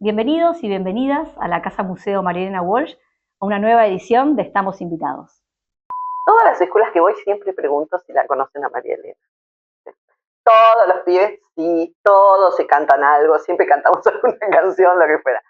Bienvenidos y bienvenidas a la Casa Museo María Elena Walsh, a una nueva edición de Estamos Invitados. Todas las escuelas que voy siempre pregunto si la conocen a María Elena. Todos los pibes, sí, todos se cantan algo, siempre cantamos alguna canción, lo que fuera.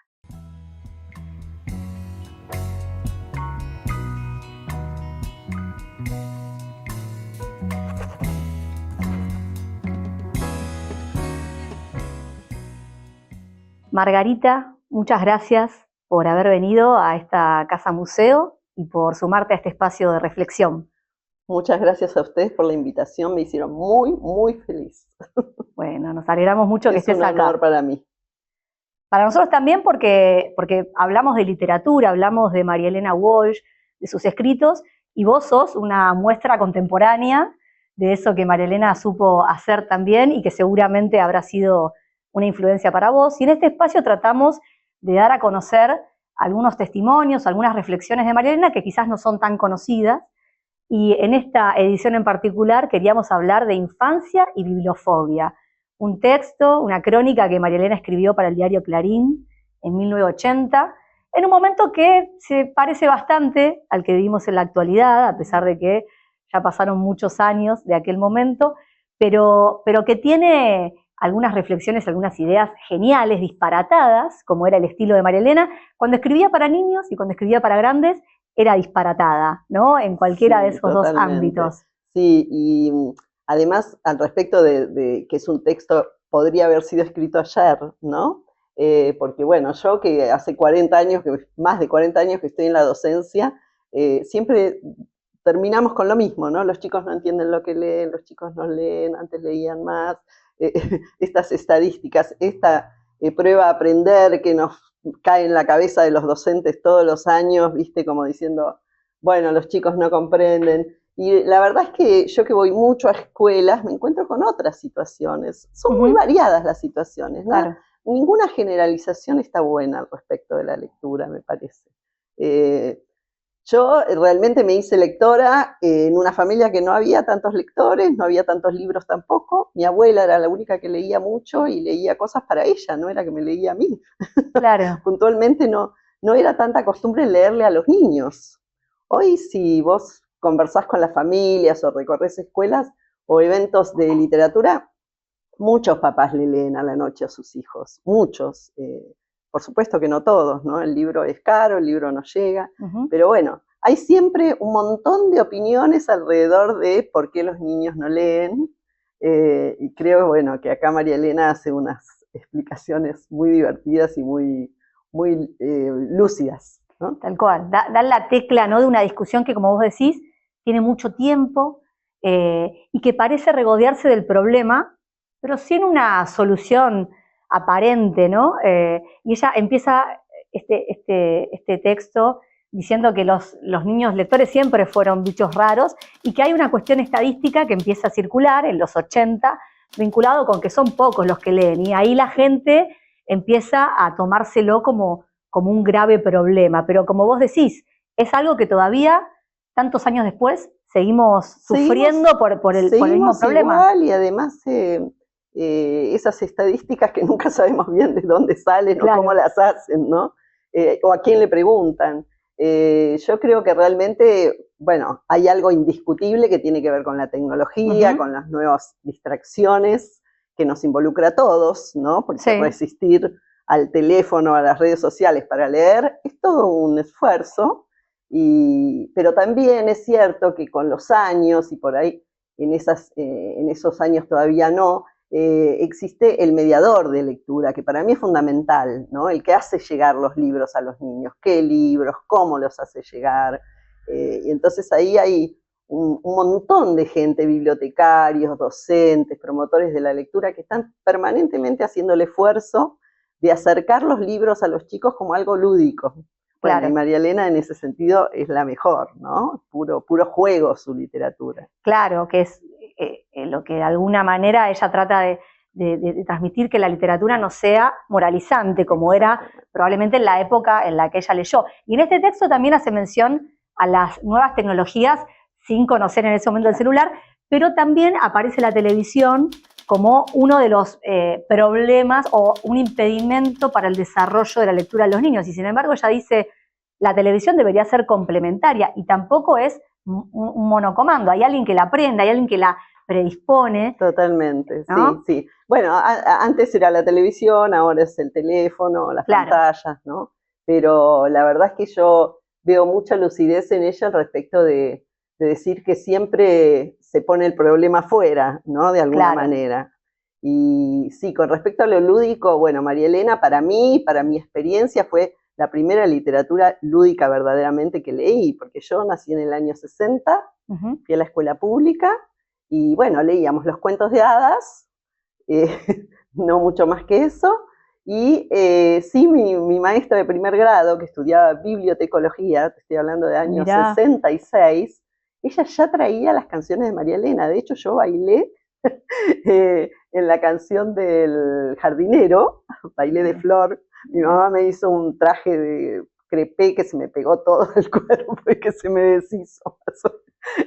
Margarita, muchas gracias por haber venido a esta Casa Museo y por sumarte a este espacio de reflexión. Muchas gracias a ustedes por la invitación, me hicieron muy, muy feliz. Bueno, nos alegramos mucho que estés acá. Es un honor para mí. Para nosotros también porque hablamos de literatura, hablamos de María Elena Walsh, de sus escritos, y vos sos una muestra contemporánea de eso que María Elena supo hacer también y que seguramente habrá sido una influencia para vos. Y en este espacio tratamos de dar a conocer algunos testimonios, algunas reflexiones de María Elena que quizás no son tan conocidas. Y en esta edición en particular queríamos hablar de infancia y bibliofobia. Un texto, una crónica que María Elena escribió para el diario Clarín en 1980, en un momento que se parece bastante al que vivimos en la actualidad, a pesar de que ya pasaron muchos años de aquel momento, pero que tiene algunas reflexiones, algunas ideas geniales, disparatadas, como era el estilo de María Elena. Cuando escribía para niños y cuando escribía para grandes, era disparatada, ¿no? En cualquiera de esos totalmente. dos ámbitos. Sí, y además, al respecto de que es un texto, podría haber sido escrito ayer, ¿no? Porque bueno, yo que hace 40 años, más de 40 años que estoy en la docencia, siempre terminamos con lo mismo, ¿no? Los chicos no entienden lo que leen, los chicos no leen, antes leían más. Estas estadísticas, esta prueba a aprender que nos cae en la cabeza de los docentes todos los años, ¿viste? Como diciendo, bueno, los chicos no comprenden. Y la verdad es que yo que voy mucho a escuelas me encuentro con otras situaciones. Son muy variadas las situaciones, ¿no? Claro. Ninguna generalización está buena al respecto de la lectura, me parece. Yo realmente me hice lectora en una familia que no había tantos lectores, no había tantos libros tampoco. Mi abuela era la única que leía mucho y leía cosas para ella, no era que me leía a mí. Claro. Puntualmente no era tanta costumbre leerle a los niños. Hoy si vos conversás con las familias o recorres escuelas o eventos de literatura, muchos papás le leen a la noche a sus hijos, muchos. Por supuesto que no todos, ¿no? El libro es caro, el libro no llega, pero bueno, hay siempre un montón de opiniones alrededor de por qué los niños no leen, y creo, bueno, que acá María Elena hace unas explicaciones muy divertidas y muy lúcidas, ¿no? Tal cual, dan la tecla, ¿no?, de una discusión que, como vos decís, tiene mucho tiempo y que parece regodearse del problema, pero sin una solución aparente, ¿no? Y ella empieza este texto diciendo que los niños lectores siempre fueron bichos raros y que hay una cuestión estadística que empieza a circular en los 80, vinculado con que son pocos los que leen, y ahí la gente empieza a tomárselo como un grave problema. Pero como vos decís, es algo que todavía, tantos años después, seguimos sufriendo por el mismo problema. Igual, y además esas estadísticas que nunca sabemos bien de dónde salen, claro, o cómo las hacen, ¿no? O a quién le preguntan. Yo creo que realmente, bueno, hay algo indiscutible que tiene que ver con la tecnología, con las nuevas distracciones que nos involucra a todos, ¿no? Porque resistir al teléfono, a las redes sociales para leer, es todo un esfuerzo, pero también es cierto que con los años, y por ahí en esos años todavía no, existe el mediador de lectura, que para mí es fundamental, ¿no? El que hace llegar los libros a los niños, qué libros, cómo los hace llegar, y entonces ahí hay un montón de gente, bibliotecarios, docentes, promotores de la lectura, que están permanentemente haciendo el esfuerzo de acercar los libros a los chicos como algo lúdico. Claro. Bueno, y María Elena en ese sentido es la mejor, ¿no? Puro juego su literatura. Claro, que es lo que de alguna manera ella trata de transmitir, que la literatura no sea moralizante, como era probablemente en la época en la que ella leyó. Y en este texto también hace mención a las nuevas tecnologías, sin conocer en ese momento el celular, pero también aparece la televisión como uno de los problemas o un impedimento para el desarrollo de la lectura de los niños. Y sin embargo ella dice, la televisión debería ser complementaria y tampoco es un monocomando. Hay alguien que la aprenda, hay alguien que la predispone. Totalmente, ¿no? sí, sí. Bueno, antes era la televisión, ahora es el teléfono, las pantallas, ¿no? Pero la verdad es que yo veo mucha lucidez en ella al respecto de decir que siempre se pone el problema afuera, ¿no? De alguna manera. Y sí, con respecto a lo lúdico, bueno, María Elena para mí, para mi experiencia, fue la primera literatura lúdica verdaderamente que leí, porque yo nací en el año 60, fui a la escuela pública, y bueno, leíamos los cuentos de hadas, no mucho más que eso, y sí, mi maestra de primer grado, que estudiaba bibliotecología, te estoy hablando de años 66, ella ya traía las canciones de María Elena. De hecho, yo bailé en la canción del jardinero, bailé de Flor. Mi mamá me hizo un traje de crepé que se me pegó todo el cuerpo y que se me deshizo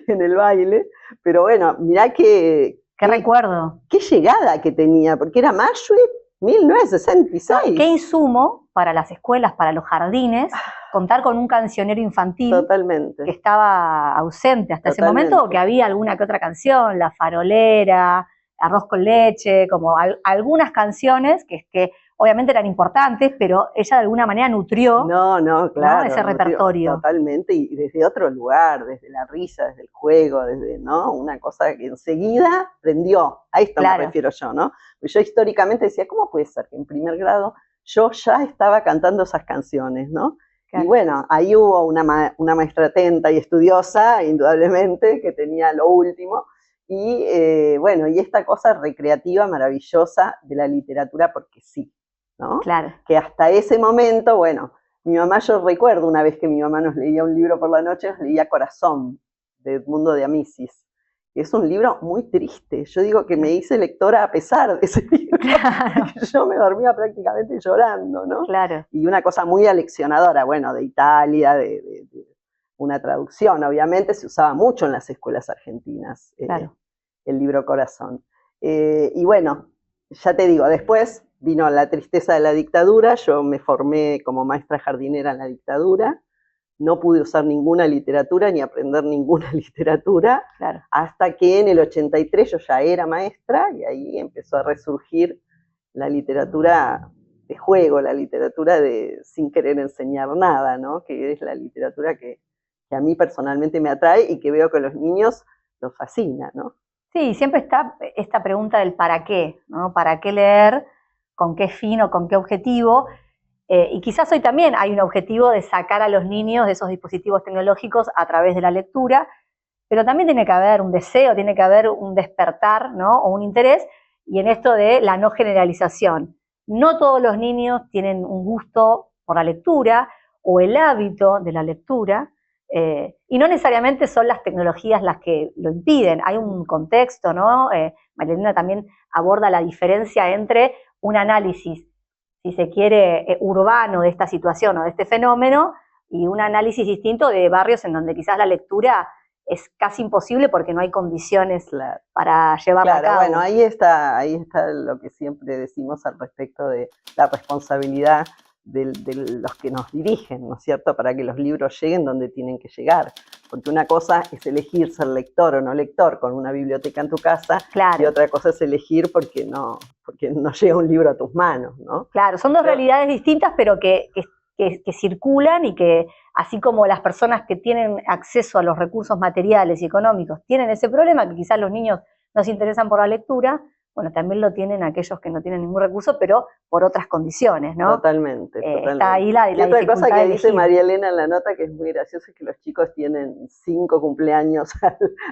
en el baile. Pero bueno, mirá qué recuerdo. Qué llegada que tenía, porque era mayo 1966. Qué insumo para las escuelas, para los jardines, contar con un cancionero infantil. Totalmente. Que estaba ausente hasta ese momento, o que había alguna que otra canción, La Farolera, Arroz con Leche, como algunas canciones que obviamente eran importantes, pero ella de alguna manera nutrió claro, ese repertorio. Totalmente, y desde otro lugar, desde la risa, desde el juego, desde una cosa que enseguida prendió. A esto me refiero yo, ¿no? Yo históricamente decía, ¿cómo puede ser que en primer grado yo ya estaba cantando esas canciones, ¿no? Claro. Y bueno, ahí hubo una maestra atenta y estudiosa, indudablemente, que tenía lo último. Y bueno, y esta cosa recreativa, maravillosa de la literatura, porque sí, ¿no? Claro. Que hasta ese momento, bueno, mi mamá, yo recuerdo una vez que mi mamá nos leía un libro por la noche, nos leía Corazón, de Edmundo de Amicis. Es un libro muy triste. Yo digo que me hice lectora a pesar de ese libro. Claro. Yo me dormía prácticamente llorando, ¿no? Claro. Y una cosa muy aleccionadora, bueno, de Italia, de una traducción, obviamente, se usaba mucho en las escuelas argentinas, claro. El libro Corazón. Y bueno, ya te digo, después vino la tristeza de la dictadura, yo me formé como maestra jardinera en la dictadura, no pude usar ninguna literatura ni aprender ninguna literatura, claro. Hasta que en el 83 yo ya era maestra y ahí empezó a resurgir la literatura de juego, la literatura de sin querer enseñar nada, ¿no? Que es la literatura que a mí personalmente me atrae y que veo que a los niños los fascina, ¿no? Sí, siempre está esta pregunta del para qué, ¿no? ¿Para qué leer? ¿Con qué fin o con qué objetivo? Y quizás hoy también hay un objetivo de sacar a los niños de esos dispositivos tecnológicos a través de la lectura, pero también tiene que haber un deseo, tiene que haber un despertar, ¿no? O un interés, y en esto de la no generalización. No todos los niños tienen un gusto por la lectura o el hábito de la lectura, y no necesariamente son las tecnologías las que lo impiden. Hay un contexto, ¿no? María Elena también aborda la diferencia entre un análisis, si se quiere, urbano de esta situación o de este fenómeno, y un análisis distinto de barrios en donde quizás la lectura es casi imposible porque no hay condiciones para llevarla a cabo. Bueno, ahí está lo que siempre decimos al respecto de la responsabilidad de los que nos dirigen, ¿no es cierto?, para que los libros lleguen donde tienen que llegar. Porque una cosa es elegir ser lector o no lector con una biblioteca en tu casa, claro. Y otra cosa es elegir porque no llega un libro a tus manos, ¿no? Claro, son dos realidades distintas, pero que circulan y que, así como las personas que tienen acceso a los recursos materiales y económicos tienen ese problema, que quizás los niños no se interesan por la lectura, bueno, también lo tienen aquellos que no tienen ningún recurso, pero por otras condiciones, ¿no? Totalmente. Está ahí la y otra cosa que dice elegir. María Elena en la nota, que es muy gracioso, es que los chicos tienen 5 cumpleaños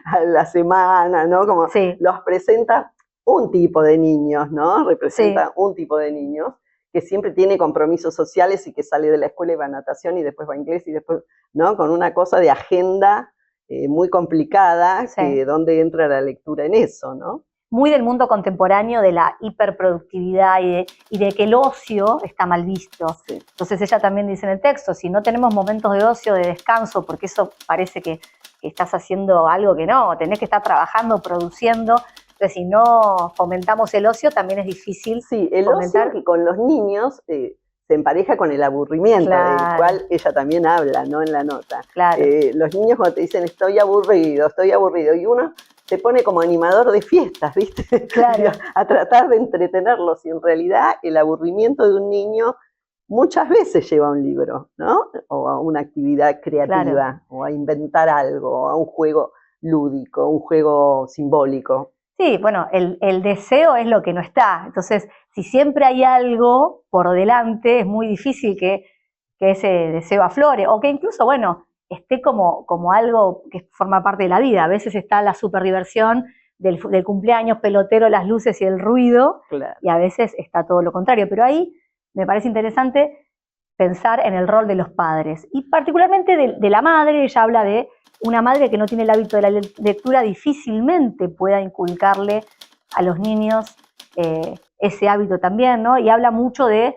a la semana, ¿no? Como los presenta un tipo de niños, ¿no? Representa un tipo de niños que siempre tiene compromisos sociales y que sale de la escuela y va a natación y después va a inglés y después, ¿no? Con una cosa de agenda muy complicada, que donde entra la lectura en eso, ¿no? Muy del mundo contemporáneo, de la hiperproductividad y de que el ocio está mal visto. Sí. Entonces ella también dice en el texto, si no tenemos momentos de ocio, de descanso, porque eso parece que estás haciendo algo que no, tenés que estar trabajando, produciendo, Entonces, si no fomentamos el ocio, también es difícil Sí, el fomentar. ocio que con los niños se empareja con el aburrimiento, del cual ella también habla, ¿no? En la nota. Claro. Los niños cuando te dicen estoy aburrido, y uno se pone como animador de fiestas, ¿viste? Claro. A tratar de entretenerlos, y en realidad el aburrimiento de un niño muchas veces lleva a un libro, ¿no? O a una actividad creativa, claro, o a inventar algo, o a un juego lúdico, un juego simbólico. Sí, bueno, el deseo es lo que no está. Entonces, si siempre hay algo por delante, es muy difícil que ese deseo aflore, o que incluso, bueno, esté como algo que forma parte de la vida. A veces está la superdiversión del cumpleaños pelotero, las luces y el ruido, claro, y a veces está todo lo contrario. Pero ahí me parece interesante pensar en el rol de los padres, y particularmente de la madre. Ella habla de una madre que no tiene el hábito de la lectura, difícilmente pueda inculcarle a los niños ese hábito también, ¿no? Y habla mucho de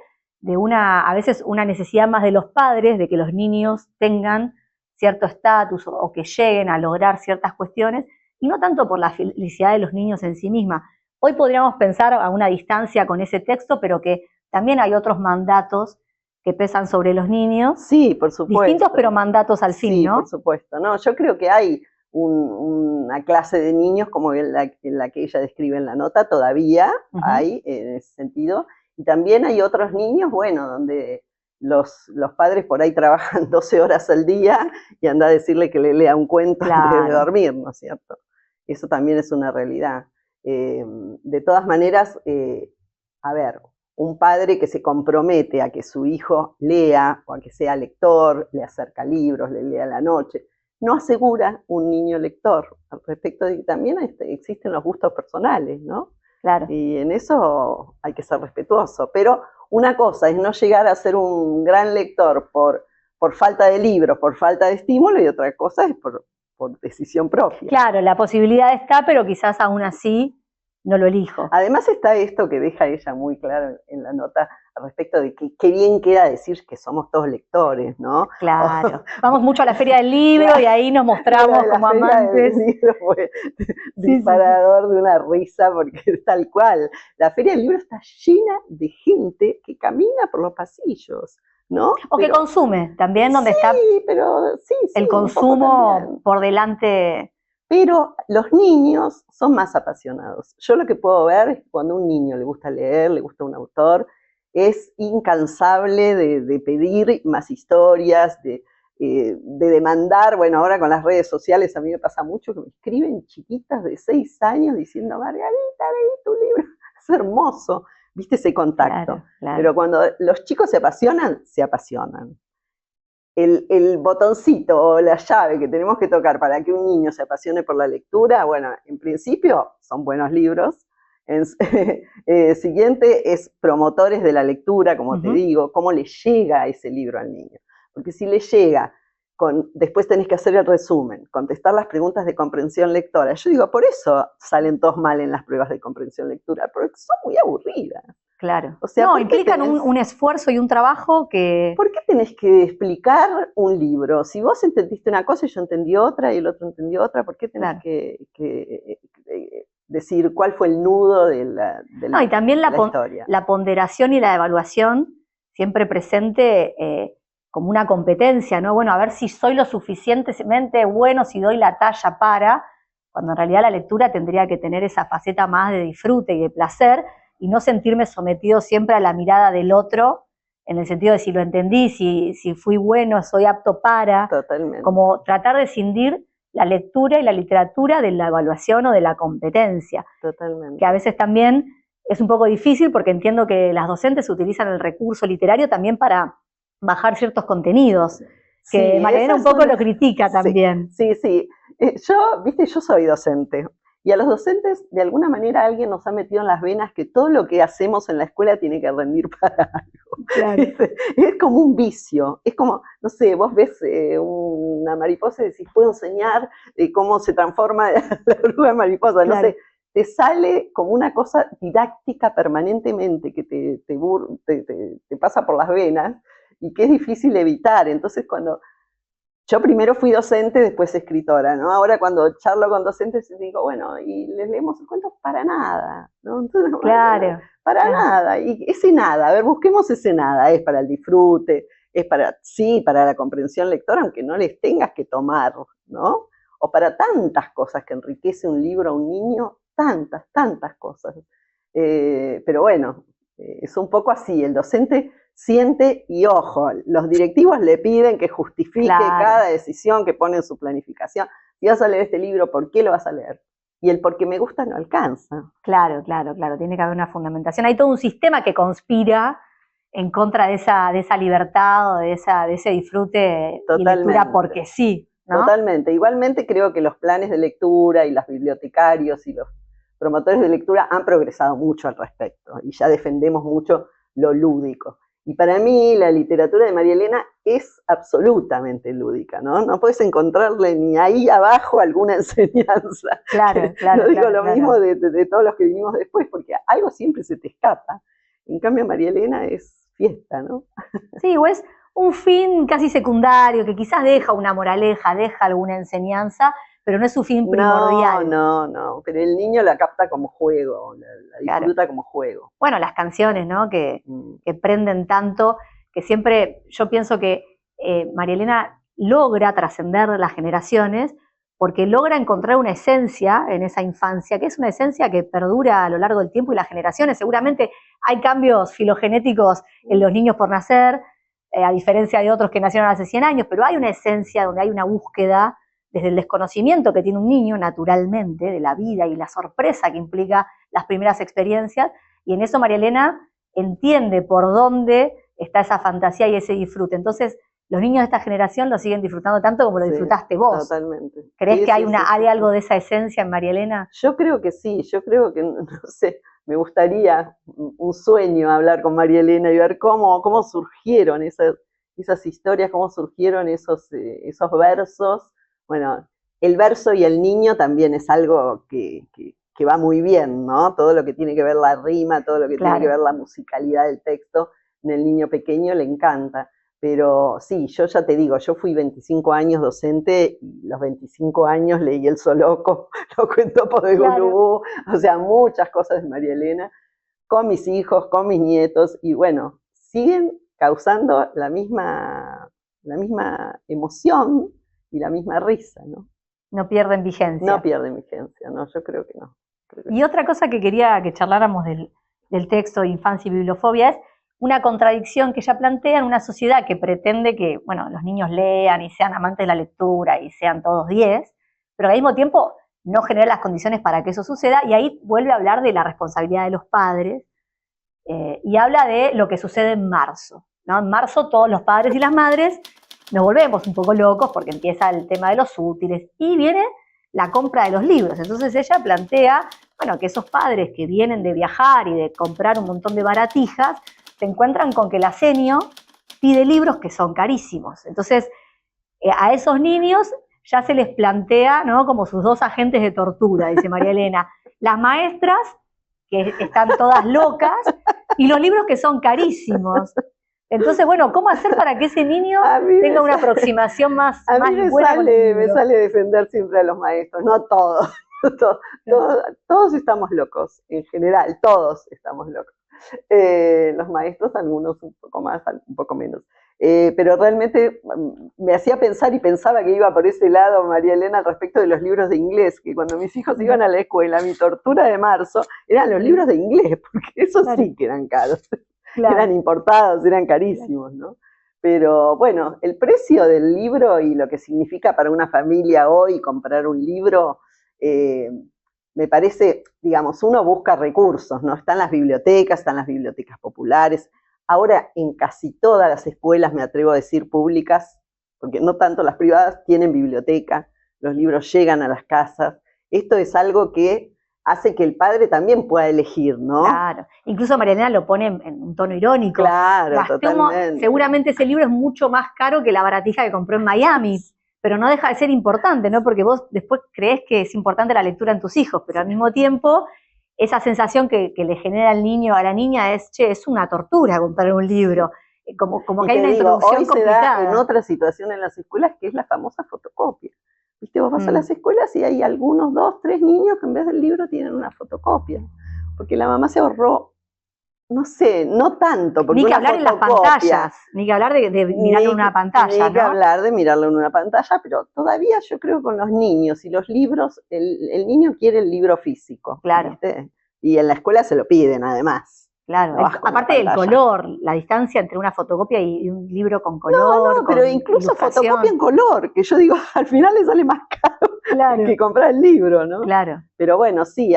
a veces una necesidad más de los padres, de que los niños tengan cierto estatus o que lleguen a lograr ciertas cuestiones, y no tanto por la felicidad de los niños en sí misma. Hoy podríamos pensar a una distancia con ese texto, pero que también hay otros mandatos que pesan sobre los niños. Sí, por supuesto. Distintos, pero mandatos al fin, ¿no? Sí, por supuesto. No, yo creo que hay una clase de niños como en la que ella describe en la nota, todavía hay en ese sentido. Y también hay otros niños, bueno, donde los padres por ahí trabajan 12 horas al día y anda a decirle que le lea un cuento antes de dormir, ¿no es cierto? Eso también es una realidad. De todas maneras, a ver, un padre que se compromete a que su hijo lea o a que sea lector, le acerca libros, le lea a la noche, no asegura un niño lector. Al respecto de que también existen los gustos personales, ¿no? Claro. Y en eso hay que ser respetuoso. Pero una cosa es no llegar a ser un gran lector por falta de libros, por falta de estímulo, y otra cosa es por decisión propia. Claro, la posibilidad está, pero quizás aún así no lo elijo. Además está esto que deja ella muy claro en la nota al respecto de que qué bien queda decir que somos todos lectores, ¿no? Claro. Vamos mucho a la Feria del Libro, claro, y ahí nos mostramos como amantes. La Feria del Libro fue disparador de una risa, porque es tal cual. La Feria del Libro está llena de gente que camina por los pasillos, ¿no? O que consume también, donde está el consumo por delante. Pero los niños son más apasionados. Yo lo que puedo ver es que cuando a un niño le gusta leer, le gusta un autor, es incansable de pedir más historias, de demandar. Bueno, ahora con las redes sociales a mí me pasa mucho que me escriben chiquitas de 6 años diciendo: Margarita, leí tu libro, es hermoso. ¿Viste ese contacto? Claro, claro. Pero cuando los chicos se apasionan, se apasionan. El botoncito o la llave que tenemos que tocar para que un niño se apasione por la lectura, bueno, en principio son buenos libros. Siguiente es promotores de la lectura, como te digo, cómo le llega ese libro al niño. Porque si le llega, después tenés que hacer el resumen, contestar las preguntas de comprensión lectora. Yo digo, por eso salen todos mal en las pruebas de comprensión lectora, porque son muy aburridas. Claro. O sea, no, implican un esfuerzo y un trabajo que... ¿Por qué tenés que explicar un libro? Si vos entendiste una cosa y yo entendí otra y el otro entendió otra, ¿por qué tenés que decir cuál fue el nudo de la no, y también la historia? La ponderación y la evaluación siempre presente como una competencia, ¿no? Bueno, a ver si soy lo suficientemente bueno, si doy la talla para, cuando en realidad la lectura tendría que tener esa faceta más de disfrute y de placer, y no sentirme sometido siempre a la mirada del otro, en el sentido de si lo entendí, si fui bueno, soy apto para. Totalmente. Como tratar de escindir la lectura y la literatura de la evaluación o de la competencia. Totalmente. Que a veces también es un poco difícil, porque entiendo que las docentes utilizan el recurso literario también para bajar ciertos contenidos, que sí, Marielena un poco lo critica también. Sí. Yo soy docente. Y a los docentes, de alguna manera, alguien nos ha metido en las venas que todo lo que hacemos en la escuela tiene que rendir para algo. Claro. Es como un vicio. Es como, no sé, vos ves una mariposa y decís, puedo enseñar cómo se transforma la oruga en mariposa. Claro. No sé, te sale como una cosa didáctica permanentemente que te pasa por las venas y que es difícil evitar. Entonces, cuando Yo primero fui docente, después escritora, ¿no? Ahora cuando charlo con docentes digo, bueno, ¿y les leemos el cuento? Para nada, ¿no? Entonces, Claro. Para nada. Y ese nada, a ver, busquemos ese nada. Es para el disfrute, es para, sí, para la comprensión lectora, aunque no les tengas que tomar, ¿no? O para tantas cosas que enriquece un libro a un niño, tantas cosas. Pero bueno, es un poco así, el docente siente y ojo, los directivos le piden que justifique cada decisión que pone en su planificación. Si vas a leer este libro, ¿por qué lo vas a leer? Y el porque me gusta no alcanza. Claro, tiene que haber una fundamentación. Hay todo un sistema que conspira en contra de esa libertad o de ese disfrute y lectura porque sí, ¿no? Totalmente. Igualmente creo que los planes de lectura y los bibliotecarios y los promotores de lectura han progresado mucho al respecto y ya defendemos mucho lo lúdico. Y para mí la literatura de María Elena es absolutamente lúdica, ¿no? No puedes encontrarle ni ahí abajo alguna enseñanza. Claro. No digo lo mismo de todos los que vinimos después, porque algo siempre se te escapa. En cambio María Elena es fiesta, ¿no? Sí, o es un fin casi secundario, que quizás deja una moraleja, deja alguna ensenanza, pero no es su fin primordial. No, pero el niño la capta como juego, la disfruta como juego. Bueno, las canciones, ¿no? Que prenden tanto, que siempre yo pienso que María Elena logra trascender las generaciones porque logra encontrar una esencia en esa infancia, que es una esencia que perdura a lo largo del tiempo y las generaciones. Seguramente hay cambios filogenéticos en los niños por nacer, a diferencia de otros que nacieron hace 100 años, pero hay una esencia donde hay una búsqueda desde el desconocimiento que tiene un niño naturalmente de la vida y la sorpresa que implica las primeras experiencias, y en eso María Elena entiende por dónde está esa fantasía y ese disfrute. Entonces, los niños de esta generación lo siguen disfrutando tanto como lo disfrutaste vos. Totalmente. ¿Crees que hay algo de esa esencia en María Elena? Yo creo que sí, yo creo que, no sé, me gustaría, un sueño, hablar con María Elena y ver cómo surgieron esas historias, cómo surgieron esos versos. Bueno, el verso y el niño también es algo que va muy bien, ¿no? Todo lo que tiene que ver la rima, todo lo que tiene que ver la musicalidad del texto, en el niño pequeño le encanta. Pero sí, yo ya te digo, yo fui 25 años docente y los 25 años leí El Soloco, los cuentopos de Gulubú, o sea, muchas cosas de María Elena, con mis hijos, con mis nietos, y bueno, siguen causando la misma emoción y la misma risa, ¿no? No pierden vigencia. No pierden vigencia, no, yo creo que no. Y otra cosa que quería que charláramos del texto Infancia y Bibliofobia es una contradicción que ella plantea en una sociedad que pretende que, bueno, los niños lean y sean amantes de la lectura y sean todos 10, pero al mismo tiempo no genera las condiciones para que eso suceda, y ahí vuelve a hablar de la responsabilidad de los padres y habla de lo que sucede en marzo, ¿no? En marzo todos los padres y las madres nos volvemos un poco locos porque empieza el tema de los útiles y viene la compra de los libros. Entonces ella plantea, bueno, que esos padres que vienen de viajar y de comprar un montón de baratijas se encuentran con que la senio pide libros que son carísimos. Entonces, a esos niños ya se les plantea, ¿no?, como sus dos agentes de tortura, dice María Elena. Las maestras, que están todas locas, y los libros que son carísimos. Entonces, bueno, ¿cómo hacer para que ese niño tenga una aproximación más buena? A mí me sale defender siempre a los maestros, no todos. Todos estamos locos, en general, todos estamos locos. Los maestros, algunos un poco más, un poco menos. Pero realmente me hacía pensar y pensaba que iba por ese lado María Elena al respecto de los libros de inglés, que cuando mis hijos iban a la escuela, mi tortura de marzo eran los libros de inglés, porque esos sí que eran caros. Eran importados, eran carísimos, ¿no? Pero bueno, el precio del libro y lo que significa para una familia hoy comprar un libro, me parece, digamos, uno busca recursos, ¿no? Están las bibliotecas populares. Ahora en casi todas las escuelas, me atrevo a decir públicas, porque no tanto las privadas, tienen biblioteca, los libros llegan a las casas. Esto es algo que hace que el padre también pueda elegir, ¿no? Claro, incluso María Elena lo pone en un tono irónico. Claro, totalmente. Seguramente ese libro es mucho más caro que la baratija que compró en Miami, pero no deja de ser importante, ¿no? Porque vos después creés que es importante la lectura en tus hijos, pero al mismo tiempo esa sensación que le genera al niño o a la niña es, che, es una tortura comprar un libro. como Y que hay te una digo, introducción hoy se da complicada. en otra situación en las escuelas, que es la famosa fotocopia. ¿Viste? Vos vas a las escuelas y hay algunos 2, 3 niños que en vez del libro tienen una fotocopia. Porque la mamá se ahorró, no sé, no tanto, porque Ni que una hablar en las fotocopia, pantallas, ni que hablar de mirarlo en una pantalla, ni que ¿no? hablar de mirarlo en una pantalla, pero todavía yo creo con los niños y los libros, el niño quiere el libro físico, Claro. ¿viste? Y en la escuela se lo piden además. Claro, aparte del color, la distancia entre una fotocopia y un libro con color. No, pero incluso fotocopia en color, que yo digo, al final le sale más caro que comprar el libro, ¿no? Claro. Pero bueno, sí,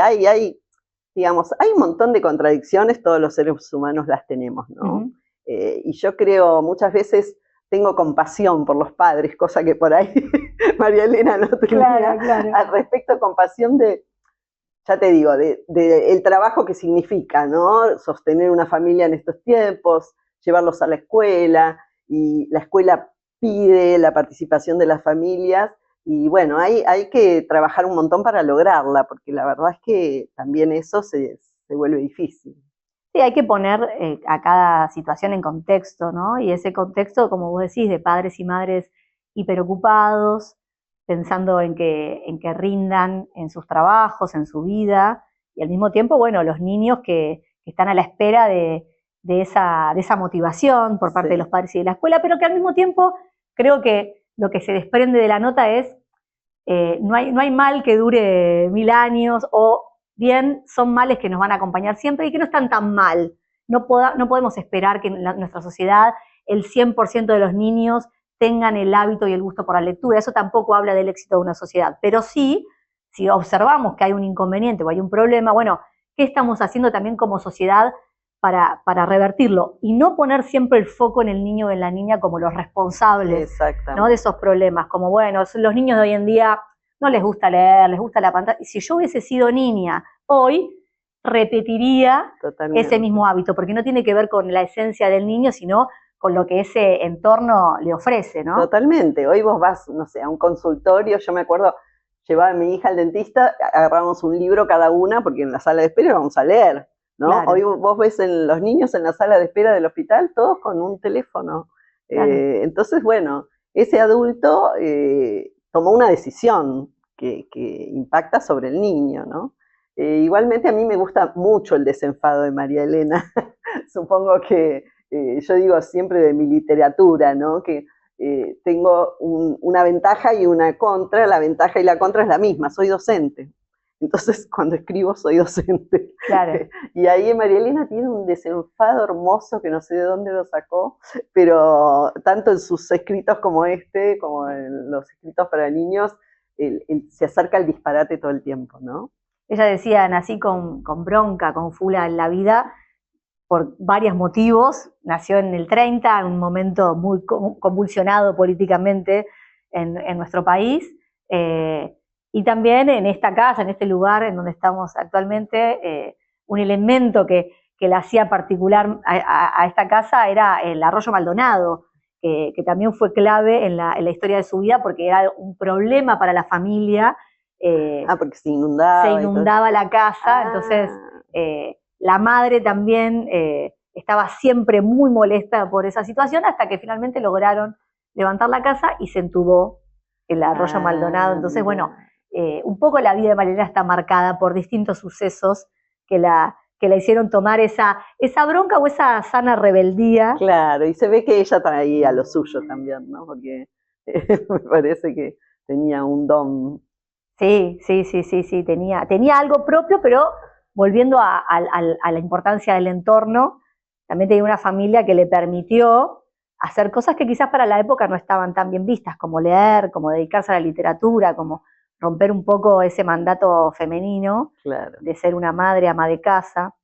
digamos, hay un montón de contradicciones, todos los seres humanos las tenemos, ¿no? Y yo creo, muchas veces tengo compasión por los padres, cosa que por ahí María Elena no tenía. Claro. Al respecto, compasión de, ya te digo, de el trabajo que significa, ¿no? Sostener una familia en estos tiempos, llevarlos a la escuela, y la escuela pide la participación de las familias, y bueno, hay que trabajar un montón para lograrla, porque la verdad es que también eso se vuelve difícil. Sí, hay que poner a cada situación en contexto, ¿no? Y ese contexto, como vos decís, de padres y madres hiperocupados, pensando en que rindan en sus trabajos, en su vida, y al mismo tiempo, bueno, los niños que están a la espera de esa motivación por parte de los padres y de la escuela, pero que al mismo tiempo creo que lo que se desprende de la nota es no hay mal que dure 1000 años, o bien son males que nos van a acompañar siempre y que no están tan mal. No podemos esperar que en nuestra sociedad el 100% de los niños tengan el hábito y el gusto por la lectura. Eso tampoco habla del éxito de una sociedad. Pero sí, si observamos que hay un inconveniente o hay un problema, bueno, ¿qué estamos haciendo también como sociedad para revertirlo? Y no poner siempre el foco en el niño o en la niña como los responsables, ¿no?, de esos problemas. Como, bueno, los niños de hoy en día no les gusta leer, les gusta la pantalla. Y si yo hubiese sido niña hoy, repetiría ese mismo hábito, porque no tiene que ver con la esencia del niño, sino con lo que ese entorno le ofrece, ¿no? Totalmente. Hoy vos vas, no sé, a un consultorio, yo me acuerdo, llevaba a mi hija al dentista, agarramos un libro cada una, porque en la sala de espera vamos a leer, ¿no? Claro. Hoy vos ves los niños en la sala de espera del hospital, todos con un teléfono. Claro. Entonces, bueno, ese adulto tomó una decisión que impacta sobre el niño, ¿no? Igualmente a mí me gusta mucho el desenfado de María Elena. Supongo que yo digo siempre de mi literatura, ¿no? Que tengo una ventaja y una contra. La ventaja y la contra es la misma, soy docente. Entonces, cuando escribo, soy docente. Claro. Y ahí María Elena tiene un desenfado hermoso que no sé de dónde lo sacó, pero tanto en sus escritos como como en los escritos para niños, se acerca al disparate todo el tiempo, ¿no? Ella decía, nací con bronca, con fula en la vida, por varios motivos. Nació en el 30, en un momento muy convulsionado políticamente en nuestro país, y también en esta casa, en este lugar en donde estamos actualmente, un elemento que la hacía particular a esta casa era el arroyo Maldonado, que también fue clave en la historia de su vida, porque era un problema para la familia. Porque se inundaba la casa, entonces la madre también estaba siempre muy molesta por esa situación, hasta que finalmente lograron levantar la casa y se entubó el arroyo Maldonado. Entonces, bueno, un poco la vida de María está marcada por distintos sucesos que la hicieron tomar esa bronca o esa sana rebeldía. Claro, y se ve que ella traía lo suyo también, ¿no? Porque me parece que tenía un don. Sí, tenía algo propio, pero volviendo a la importancia del entorno, también tenía una familia que le permitió hacer cosas que quizás para la época no estaban tan bien vistas, como leer, como dedicarse a la literatura, como romper un poco ese mandato femenino, claro, de ser una madre ama de casa.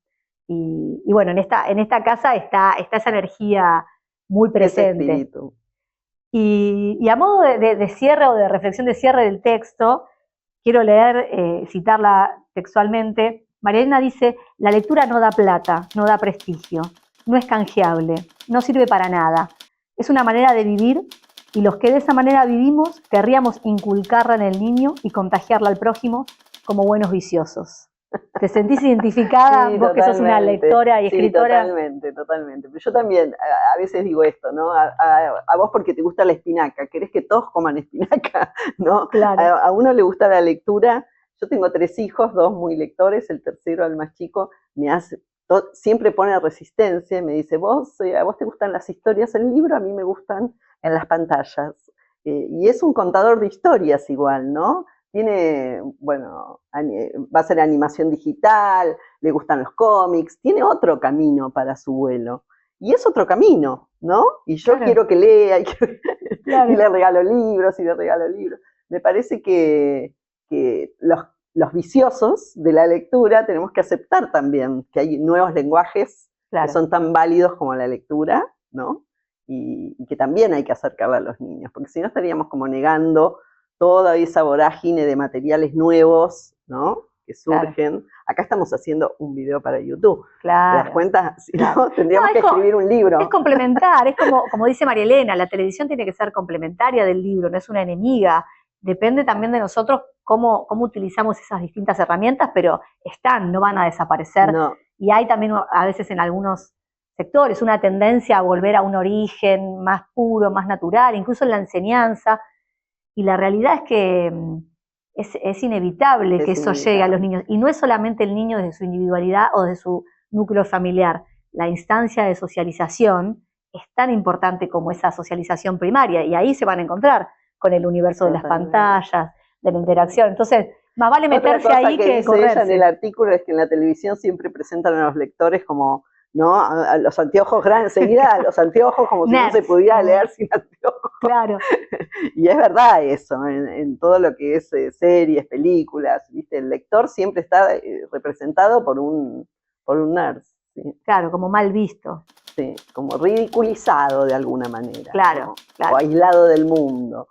Y bueno, en esta casa está esa energía muy presente. Ese espíritu. Y a modo de cierre o de reflexión de cierre del texto, quiero leer, citarla textualmente. María Elena dice: la lectura no da plata, no da prestigio, no es canjeable, no sirve para nada. Es una manera de vivir, y los que de esa manera vivimos querríamos inculcarla en el niño y contagiarla al prójimo como buenos viciosos. ¿Te sentís identificada, Sí, vos que sos una totalmente. lectora y Sí, escritora? totalmente, totalmente. Pero yo también a veces digo esto, ¿no? A vos porque te gusta la espinaca, querés que todos coman espinaca, ¿no? Claro, A uno le gusta la lectura. Yo tengo 3 hijos, 2 muy lectores, el tercero, el más chico, siempre pone resistencia y me dice, a vos te gustan las historias en el libro, a mí me gustan en las pantallas. Y es un contador de historias igual, ¿no? Tiene, bueno, va a ser animación digital, le gustan los cómics, tiene otro camino para su vuelo. Y es otro camino, ¿no? Y yo claro, quiero que lea, y claro. le regalo libros, y le regalo libros. Me parece que los viciosos de la lectura tenemos que aceptar también que hay nuevos lenguajes que Claro. son tan válidos como la lectura, ¿no? Y que también hay que acercarla a los niños, porque si no estaríamos como negando toda esa vorágine de materiales nuevos, ¿no? Que Claro, surgen. Acá estamos haciendo un video para YouTube. ¿Te das claro, cuenta? Si claro. no, No, tendríamos que escribir un es libro. complementar, es como dice María Elena, la televisión tiene que ser complementaria del libro, no es una enemiga. Depende también de nosotros cómo utilizamos esas distintas herramientas, pero están, no van a desaparecer. No, Y hay también a veces en algunos sectores una tendencia a volver a un origen más puro, más natural, incluso en la enseñanza. Y la realidad es que es inevitable que es eso llegue a los inevitable. niños. Y no es solamente el niño desde su individualidad o de su núcleo familiar. La instancia de socialización es tan importante como esa socialización primaria. Y ahí se van a encontrar con el universo de las Totalmente. pantallas, de la interacción. Entonces, más vale Otra meterse cosa ahí que que dice ella en el correrse. artículo es que en la televisión siempre presentan a los lectores como, ¿no? A los anteojos grandes, enseguida a los anteojos como si no se Nerds, pudiera como, leer sin anteojos. claro. Y es verdad eso, en todo lo que es series, películas, ¿viste? El lector siempre está representado por un nerd, ¿sí? Claro, como mal visto. Sí, como ridiculizado de alguna manera, Claro, ¿no? O claro. aislado del mundo.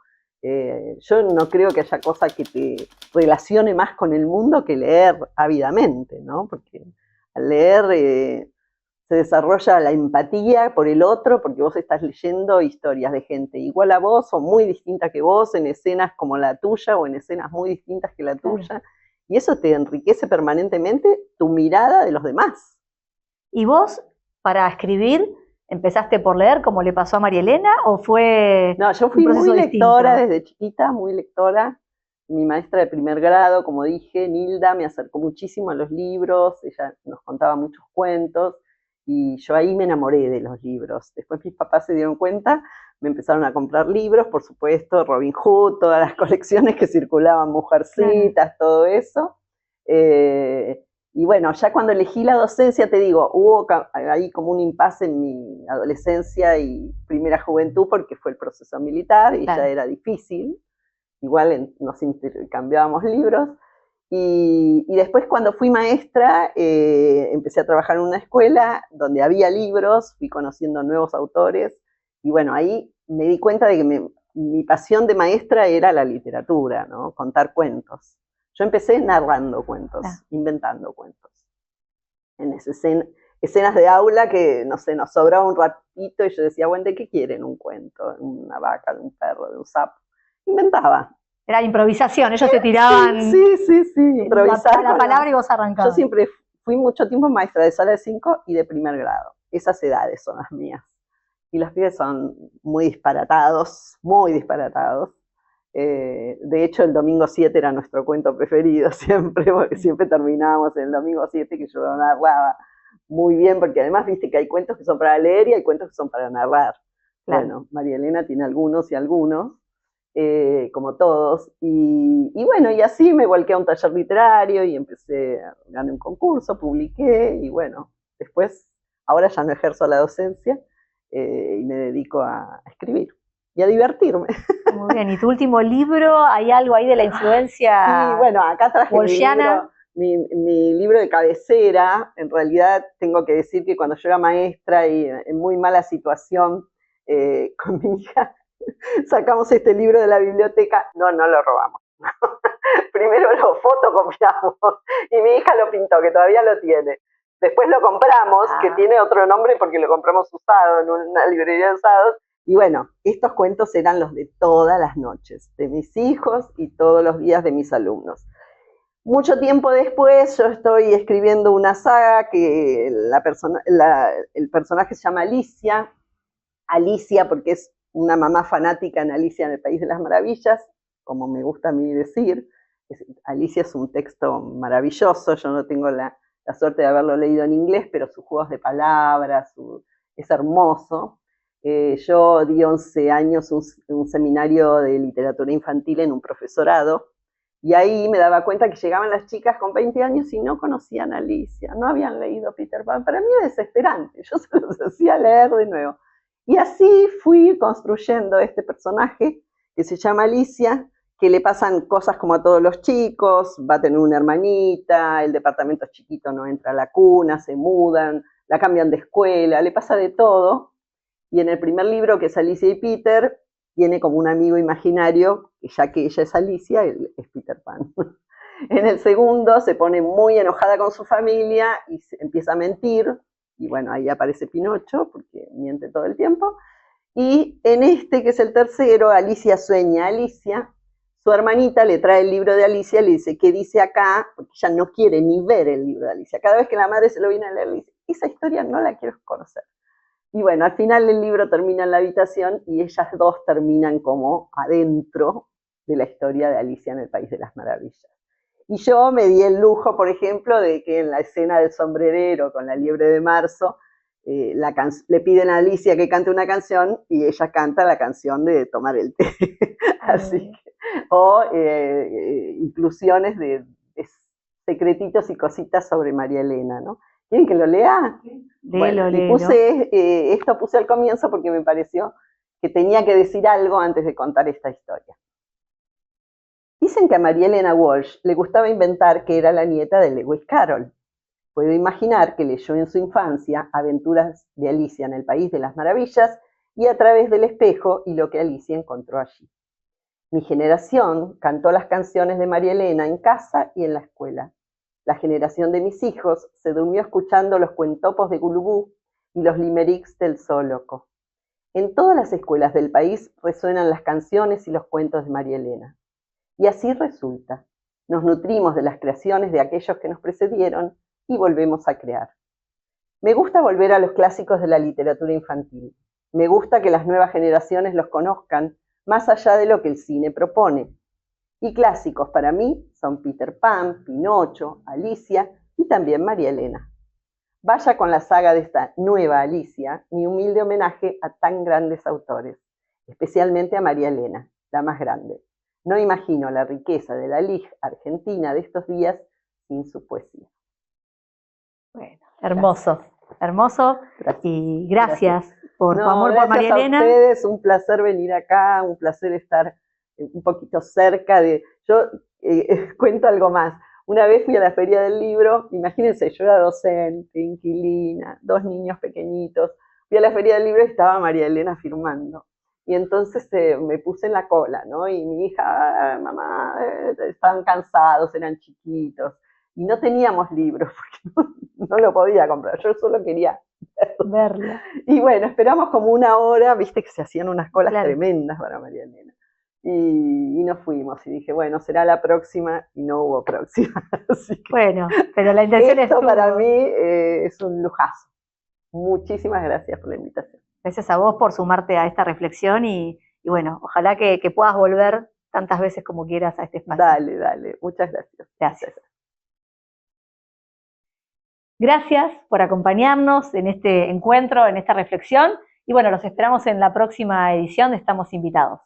Yo no creo que haya cosa que te relacione más con el mundo que leer ávidamente, ¿no? Porque al leer se desarrolla la empatía por el otro, porque vos estás leyendo historias de gente igual a vos o muy distinta que vos, en escenas como la tuya o en escenas muy distintas que la Claro. tuya, y eso te enriquece permanentemente tu mirada de los demás. ¿Y vos, para escribir, empezaste por leer como le pasó a María Elena o fue No, yo un fui muy proceso lectora distinto? desde chiquita, muy lectora. Mi maestra de primer grado, como dije, Nilda, me acercó muchísimo a los libros, ella nos contaba muchos cuentos y yo ahí me enamoré de los libros. Después mis papás se dieron cuenta, me empezaron a comprar libros, por supuesto, Robin Hood, todas las colecciones que circulaban, Claro. Mujercitas, todo eso. Eh, y bueno, ya cuando elegí la docencia, te digo, hubo ahí como un impasse en mi adolescencia y primera juventud porque fue el proceso militar y ya Claro. era difícil. Igual nos intercambiábamos libros. Y después cuando fui maestra, empecé a trabajar en una escuela donde había libros, fui conociendo nuevos autores. Y bueno, ahí me di cuenta de que mi pasión de maestra era la literatura, ¿no? Contar cuentos. Yo empecé narrando cuentos, Claro. inventando cuentos. En escenas de aula que, no sé, nos sobraba un ratito y yo decía, bueno, ¿de qué quieren un cuento? Una vaca, de un perro, de un sapo. Inventaba. Era improvisación, ellos te Sí, tiraban sí, sí, sí, improvisar la palabra y vos Yo arrancabas. siempre fui mucho tiempo maestra de sala de 5 y de primer grado. Esas edades son las mías. Y los pibes son muy disparatados, muy disparatados. De hecho, el domingo 7 era nuestro cuento preferido siempre, porque siempre terminábamos en el domingo 7 que yo narraba muy bien, porque además viste que hay cuentos que son para leer y hay cuentos que son para narrar. Claro. Bueno, María Elena tiene algunos y algunos, como todos. Y bueno, y así me volqué a un taller literario y gané un concurso, publiqué y bueno, después, ahora ya no ejerzo la docencia y me dedico a escribir y a divertirme. Muy bien. ¿Y tu último libro? ¿Hay algo ahí de la Sí, influencia bueno, acá traje walshiana? mi libro de cabecera. En realidad tengo que decir que cuando yo era maestra y en muy mala situación con mi hija, sacamos este libro de la biblioteca. No, no lo robamos. Primero lo fotocopiamos y mi hija lo pintó, que todavía lo tiene. Después lo compramos, que tiene otro nombre porque lo compramos usado en una librería de usados. Y bueno, estos cuentos eran los de todas las noches, de mis hijos y todos los días de mis alumnos. Mucho tiempo después yo estoy escribiendo una saga que el personaje se llama Alicia. Alicia porque es una mamá fanática en Alicia en el País de las Maravillas, como me gusta a mí decir. Alicia es un texto maravilloso, yo no tengo la suerte de haberlo leído en inglés, pero sus juegos de palabras, es hermoso. Yo di 11 años un seminario de literatura infantil en un profesorado, y ahí me daba cuenta que llegaban las chicas con 20 años y no conocían a Alicia, no habían leído Peter Pan. Para mí era desesperante, yo se los hacía leer de nuevo. Y así fui construyendo este personaje que se llama Alicia, que le pasan cosas como a todos los chicos, va a tener una hermanita, el departamento chiquito no entra a la cuna, se mudan, la cambian de escuela, le pasa de todo. Y en el primer libro, que es Alicia y Peter, tiene como un amigo imaginario, ya que ella es Alicia, él es Peter Pan. En el segundo se pone muy enojada con su familia y empieza a mentir, y bueno, ahí aparece Pinocho, porque miente todo el tiempo. Y en este, que es el tercero, Alicia sueña a Alicia, su hermanita le trae el libro de Alicia, le dice, ¿qué dice acá? Porque ella no quiere ni ver el libro de Alicia. Cada vez que la madre se lo viene a leer, le dice, esa historia no la quiero conocer. Y bueno, al final el libro termina en la habitación y ellas dos terminan como adentro de la historia de Alicia en el País de las Maravillas. Y yo me di el lujo, por ejemplo, de que en la escena del sombrerero con la liebre de marzo, le piden a Alicia que cante una canción y ella canta la canción de Tomar el té. Así que, o inclusiones de secretitos y cositas sobre María Elena, ¿no? ¿Quieren que lo lea? Bueno, y esto puse al comienzo porque me pareció que tenía que decir algo antes de contar esta historia. Dicen que a María Elena Walsh le gustaba inventar que era la nieta de Lewis Carroll. Puedo imaginar que leyó en su infancia Aventuras de Alicia en el País de las Maravillas y A través del espejo y lo que Alicia encontró allí. Mi generación cantó las canciones de María Elena en casa y en la escuela. La generación de mis hijos se durmió escuchando los cuentopos de Gulubú y los limericks del Zooloco. En todas las escuelas del país resuenan las canciones y los cuentos de María Elena. Y así resulta. Nos nutrimos de las creaciones de aquellos que nos precedieron y volvemos a crear. Me gusta volver a los clásicos de la literatura infantil. Me gusta que las nuevas generaciones los conozcan más allá de lo que el cine propone. Y clásicos para mí son Peter Pan, Pinocho, Alicia y también María Elena. Vaya con la saga de esta nueva Alicia, mi humilde homenaje a tan grandes autores, especialmente a María Elena, la más grande. No imagino la riqueza de la LIG argentina de estos días sin su poesía. Bueno, hermoso, gracias. Hermoso. Gracias. Y gracias por tu amor por María Elena. Gracias a ustedes, un placer venir acá, un placer estar un poquito cerca de... Yo cuento algo más. Una vez fui a la Feria del Libro, imagínense, yo era docente, inquilina, 2 niños pequeñitos. Fui a la Feria del Libro y estaba María Elena firmando. Y entonces me puse en la cola, ¿no? Y mi hija, mamá, estaban cansados, eran chiquitos. Y no teníamos libros, porque no lo podía comprar, yo solo quería verlo. Y bueno, esperamos como 1 hora, viste que se hacían unas colas tremendas para María Elena. Y nos fuimos, y dije, bueno, será la próxima, y no hubo próxima. Así que bueno, pero la intención esto para mí es un lujazo. Muchísimas gracias por la invitación. Gracias a vos por sumarte a esta reflexión y bueno, ojalá que puedas volver tantas veces como quieras a este espacio. Dale, dale, muchas gracias. Gracias. Gracias por acompañarnos en este encuentro, en esta reflexión, y bueno, los esperamos en la próxima edición de Estamos Invitados.